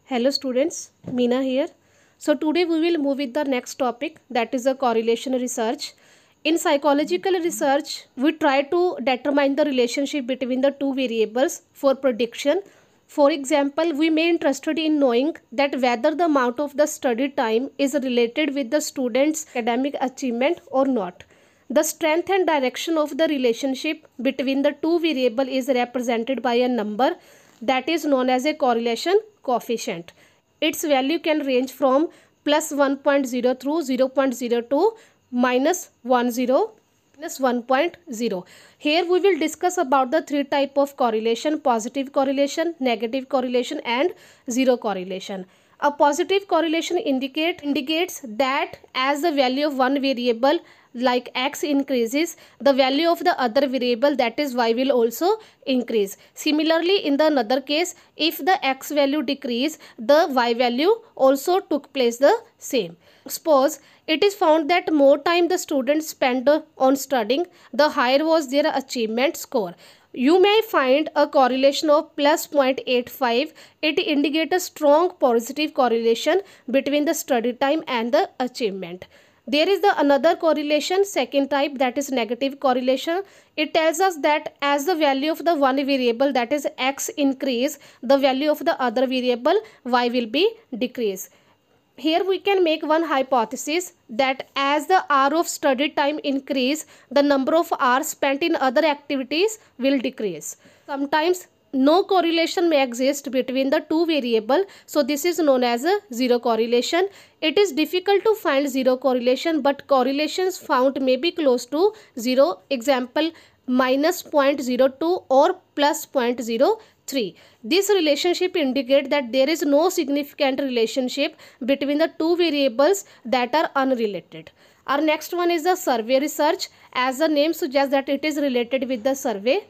Hello students, Meena here. So today we will move with the next topic, that is a correlation research. In psychological research, we try to determine the relationship between the two variables for prediction. For example, we may interested in knowing that whether the amount of the study time is related with the student's academic achievement or not. The strength and direction of the relationship between the two variables is represented by a number that is known as a correlation coefficient. Its value can range from plus 1.0 through 0.02 minus 10 minus 1.0. Here we will discuss about the three type of correlation: positive correlation, negative correlation and zero correlation. A positive correlation indicates that as the value of one variable like x increases, the value of the other variable, that is y, will also increase. Similarly, in the another case, if the x value decrease, the y value also took place the same. Suppose it is found that more time the students spend on studying, the higher was their achievement score. You may find a correlation of plus 0.85. It indicates a strong positive correlation between the study time and the achievement. There is the another correlation, second type, that is negative correlation. It tells us that as the value of the one variable, that is x, increase, the value of the other variable y will be decrease. Here we can make one hypothesis that as the hour of study time increase, the number of hours spent in other activities will decrease. Sometimes no correlation may exist between the two variables, so this is known as a zero correlation. It is difficult to find zero correlation, but correlations found may be close to zero. Example, minus 0.02 or plus 0.03. This relationship indicates that there is no significant relationship between the two variables that are unrelated. Our next one is the survey research. As the name suggests that it is related with the survey.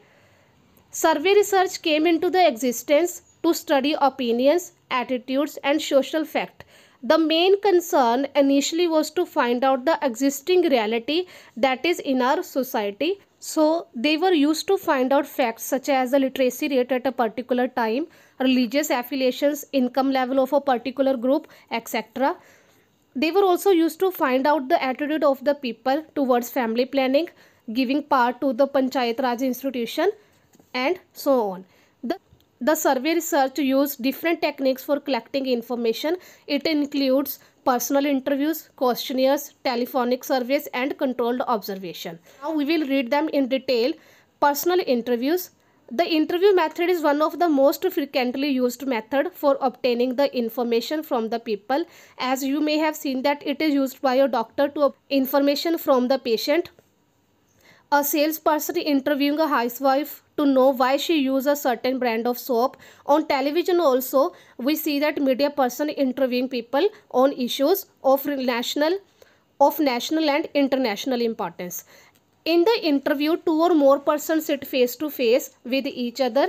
Survey research came into the existence to study opinions, attitudes and social fact. The main concern initially was to find out the existing reality that is in our society. So they were used to find out facts such as the literacy rate at a particular time, religious affiliations, income level of a particular group, etc. They were also used to find out the attitude of the people towards family planning, giving part to the Panchayat Raj institution, and so on. The survey research used different techniques for collecting information. It includes personal interviews, questionnaires, telephonic surveys and controlled observation. Now we will read them in detail. Personal interviews. The interview method is one of the most frequently used method for obtaining the information from the people. As you may have seen that it is used by a doctor to obtain information from the patient. A salesperson interviewing a housewife to know why she uses a certain brand of soap. On television also, we see that media person interviewing people on issues of national and international importance. In the interview, two or more persons sit face to face with each other,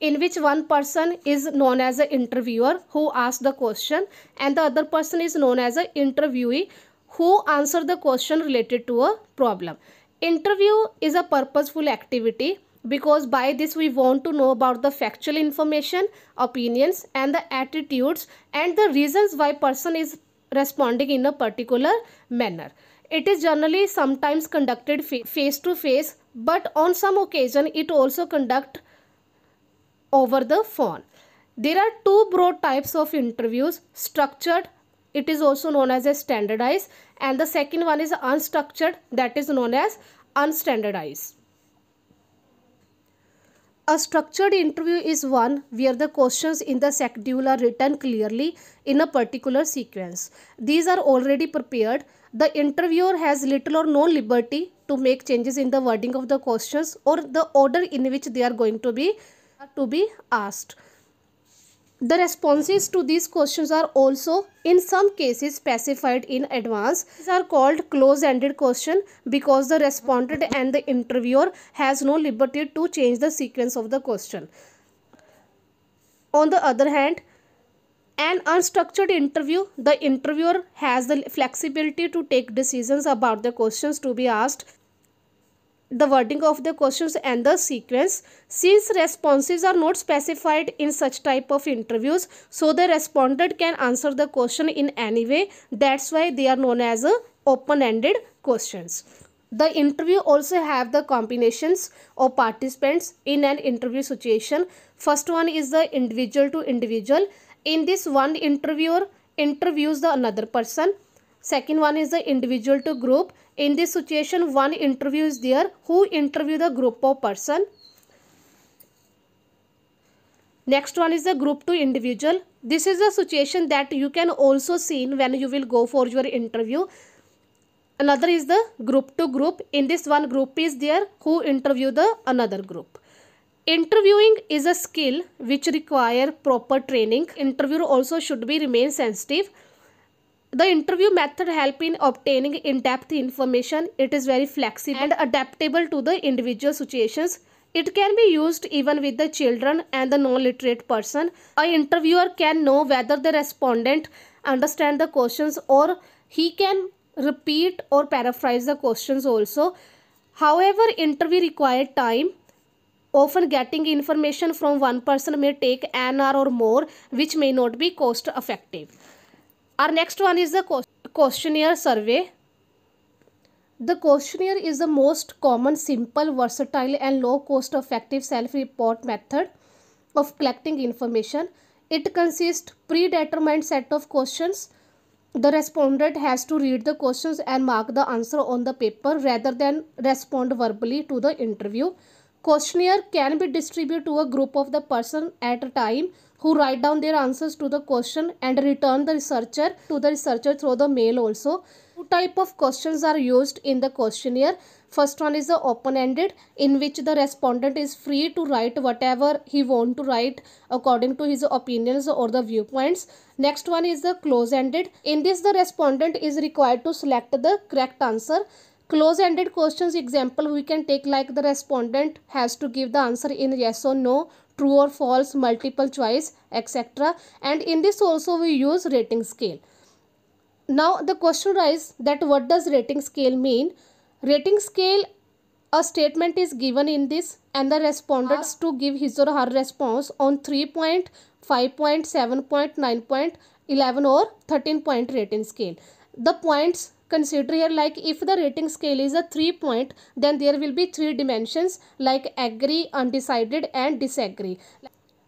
in which one person is known as an interviewer who asks the question and the other person is known as an interviewee who answers the question related to a problem. Interview is a purposeful activity because by this we want to know about the factual information, opinions and the attitudes and the reasons why person is responding in a particular manner. It is generally sometimes conducted face to face, but on some occasion it also conduct over the phone. There are two broad types of interviews: structured, it is also known as a standardized, and the second one is unstructured, that is known as unstandardized. A structured interview is one where the questions in the schedule are written clearly in a particular sequence. These are already prepared. The interviewer has little or no liberty to make changes in the wording of the questions or the order in which they are going to be asked. The responses to these questions are also in some cases specified in advance. These are called close-ended question because the respondent and the interviewer has no liberty to change the sequence of the question. On the other hand, an unstructured interview, the interviewer has the flexibility to take decisions about the questions to be asked. the wording of the questions and the sequence. Since responses are not specified in such type of interviews, so the respondent can answer the question in any way. That's why they are known as open-ended questions. The interview also have the combinations of participants in an interview situation. First one is the individual to individual. In this, one interviewer interviews the another person. Second one is the individual to group. In this situation, one interview is there who interview the group of person. Next one is the group to individual. This is a situation that you can also see when you will go for your interview. Another is the group to group. In this, one group is there who interview the another group. Interviewing is a skill which require proper training. Interviewer also should be remain sensitive. The interview method help in obtaining in-depth information. It is very flexible and adaptable to the individual situations. It can be used even with the children and the non-literate person. An interviewer can know whether the respondent understand the questions, or he can repeat or paraphrase the questions also. However, interview require time. Often getting information from one person may take an hour or more, which may not be cost effective. Our next one is the questionnaire survey. The questionnaire is the most common, simple, versatile and low cost effective self-report method of collecting information. It consists predetermined set of questions. The respondent has to read the questions and mark the answer on the paper rather than respond verbally to the interview. Questionnaire can be distributed to a group of the person at a time who write down their answers to the question and return the researcher through the mail also. Two type of questions are used in the questionnaire. First one is the open-ended, in which the respondent is free to write whatever he want to write according to his opinions or the viewpoints. Next one is the close-ended. In this, the respondent is required to select the correct answer. Close-ended questions example we can take like the respondent has to give the answer in yes or no, true or false, multiple choice, etc. And in this also we use rating scale. Now the question arises that what does rating scale mean? Rating scale, a statement is given in this and the respondent has to give his or her response on 3 point, 5 point, 7 point, 9 point, 11 or 13 point rating scale. The points consider here, like if the rating scale is a 3 point, then there will be 3 dimensions like agree, undecided and disagree.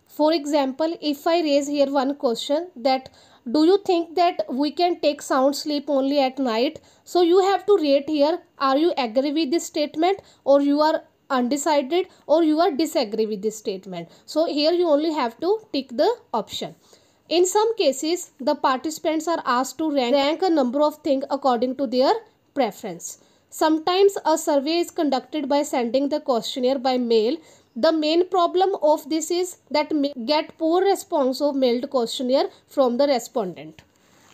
For example, if I raise here one question that do you think that we can take sound sleep only at night? So you have to rate here, are you agree with this statement, or you are undecided, or you are disagree with this statement. So here you only have to tick the option. In some cases, the participants are asked to rank a number of things according to their preference. Sometimes a survey is conducted by sending the questionnaire by mail. The main problem of this is that get poor response of mailed questionnaire from the respondent.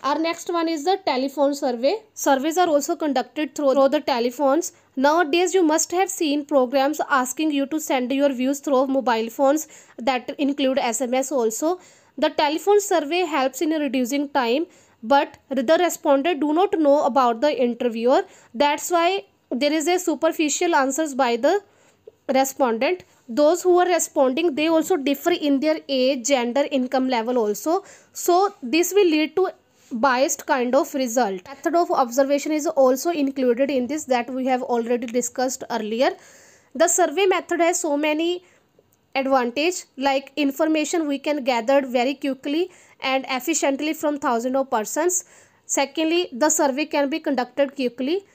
Our next one is the telephone survey. Surveys are also conducted through the telephones. Nowadays, you must have seen programs asking you to send your views through mobile phones that include SMS also. The telephone survey helps in reducing time, but the respondent do not know about the interviewer. That's why there is a superficial answers by the respondent. Those who are responding, they also differ in their age, gender, income level also. So this will lead to biased kind of result. Method of observation is also included in this that we have already discussed earlier. The survey method has so many advantage, like information we can gather very quickly and efficiently from thousands of persons. Secondly, the survey can be conducted quickly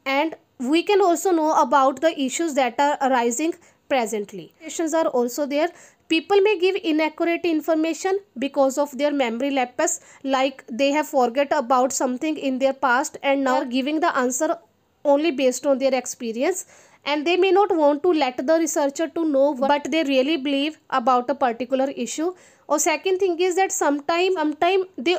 and we can also know about the issues that are arising presently. Questions are also there. People may give inaccurate information because of their memory lapse, like they have forget about something in their past and now are giving the answer only based on their experience, and they may not want to let the researcher to know what they really believe about a particular issue. Or second thing is that sometime they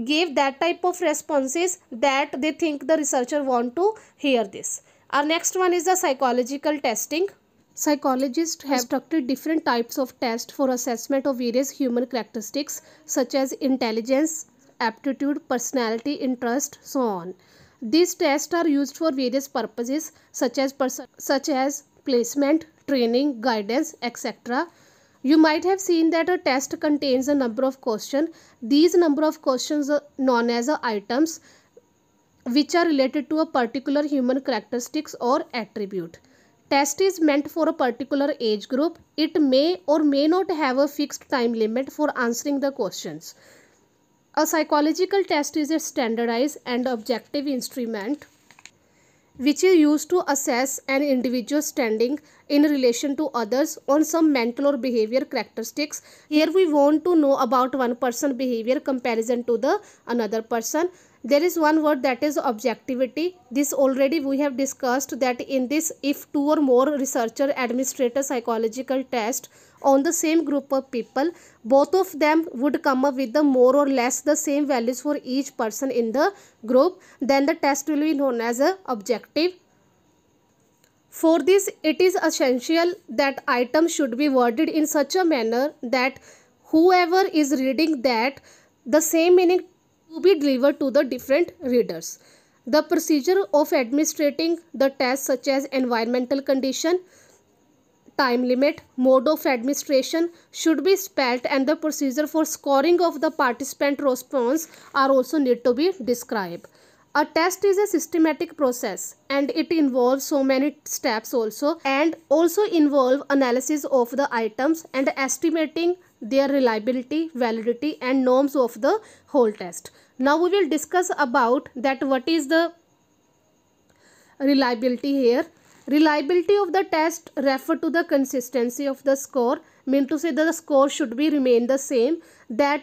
gave that type of responses that they think the researcher want to hear this. Our next one is the psychological testing. Psychologists have constructed different types of tests for assessment of various human characteristics such as intelligence, aptitude, personality, interest, so on. These tests are used for various purposes such as placement, training, guidance, etc. You might have seen that a test contains a number of questions. These number of questions are known as items, which are related to a particular human characteristics or attribute. Test is meant for a particular age group. It may or may not have a fixed time limit for answering the questions. A psychological test is a standardized and objective instrument which is used to assess an individual's standing in relation to others on some mental or behavior characteristics. Here we want to know about one person behavior comparison to the another person. There is one word, that is objectivity. This already we have discussed that in this, if two or more researcher administrate a psychological test on the same group of people, both of them would come up with the more or less the same values for each person in the group, then the test will be known as a objective. For this, it is essential that items should be worded in such a manner that whoever is reading that, the same meaning to be delivered to the different readers. The procedure of administrating the test, such as environmental condition, time limit, mode of administration, should be spelled, and the procedure for scoring of the participant response are also need to be described. A test is a systematic process and it involves so many steps also, and also involve analysis of the items and estimating their reliability, validity and norms of the whole test. Now we will discuss about that what is the reliability here. Reliability of the test refer to the consistency of the score, mean to say that the score should be remain the same that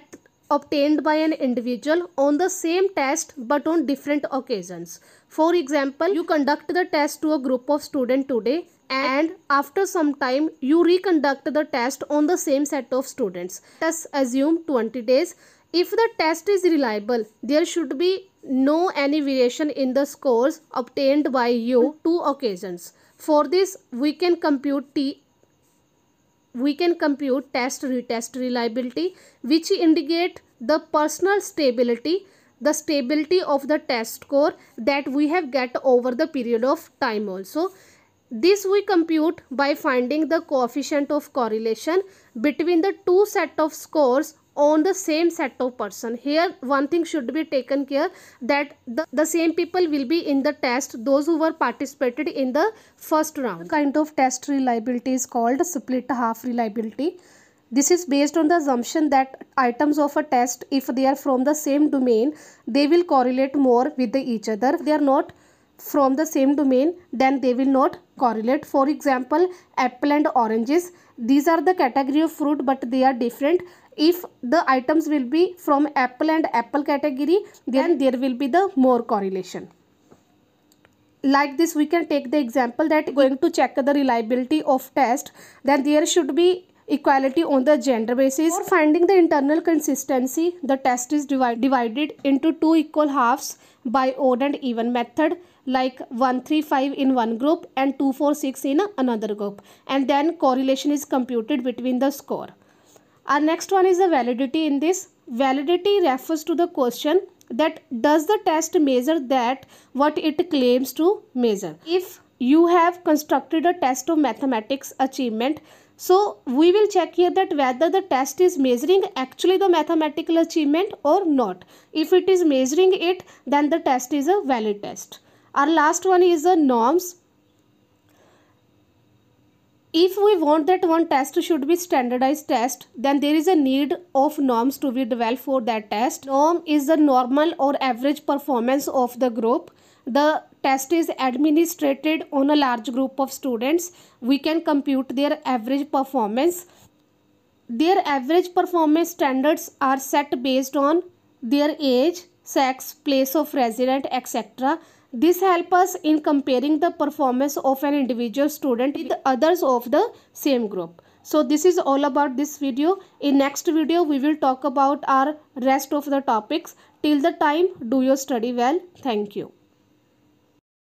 obtained by an individual on the same test but on different occasions. For example, you conduct the test to a group of students today and after some time you reconduct the test on the same set of students. Let's assume 20 days. If the test is reliable, there should be no any variation in the scores obtained by you two occasions. For this, we can compute test retest reliability, which indicate the personal stability, the stability of the test score that we have get over the period of time also. This we compute by finding the coefficient of correlation between the two set of scores on the same set of person. Here one thing should be taken care that the same people will be in the test, those who were participated in the first round. Kind of test reliability is called split half reliability. This is based on the assumption that items of a test, if they are from the same domain, they will correlate more with each other. If they are not from the same domain, then they will not correlate. For example, apple and oranges, these are the category of fruit but they are different. If the items will be from apple and apple category, then there will be the more correlation. Like this, we can take the example that going to check the reliability of test, then there should be equality on the gender basis. For finding the internal consistency, the test is divided into two equal halves by odd and even method, like 1, 3, 5 in one group and 2, 4, 6 in another group, and then correlation is computed between the score. Our next one is the validity. In this, validity refers to the question that does the test measure that what it claims to measure. If you have constructed a test of mathematics achievement, so we will check here that whether the test is measuring actually the mathematical achievement or not. If it is measuring it, then the test is a valid test. Our last one is the norms. If we want that one test should be standardized test, then there is a need of norms to be developed for that test. Norm is the normal or average performance of the group. The test is administered on a large group of students. We can compute their average performance. Their average performance standards are set based on their age, sex, place of residence, etc. This helps us in comparing the performance of an individual student with others of the same group. So this is all about this video. In next video, we will talk about our rest of the topics. Till the time, do your study well. Thank you.